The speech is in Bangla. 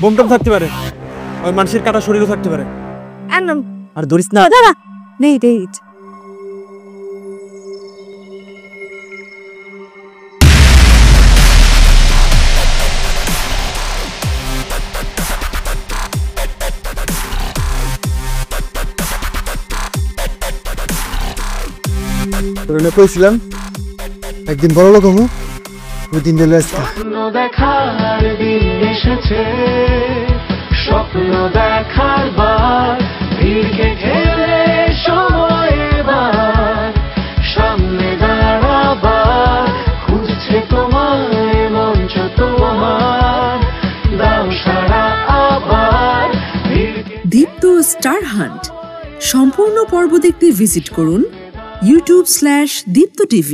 বোমটম থাকতে পারে, ওই মানুষের কাটা শরীরও থাকতে পারে। আর ধরিস না দাদা, নেই ডেট। কইছিলাম একদিন বড় লোক হবো, ওই দিন স্বপ্ন দেখার দিন এসেছে, স্বপ্ন দেখার বার ভিড়কে ঘেরে সময় এবার সামনে দাঁড়াবার খুঁজছে তোমায় মঞ্চ তোমার দাও সারা আবার। দীপ্ত স্টার হান্ট সম্পূর্ণ পর্ব দেখতে ভিজিট করুন youtube/dipto tv।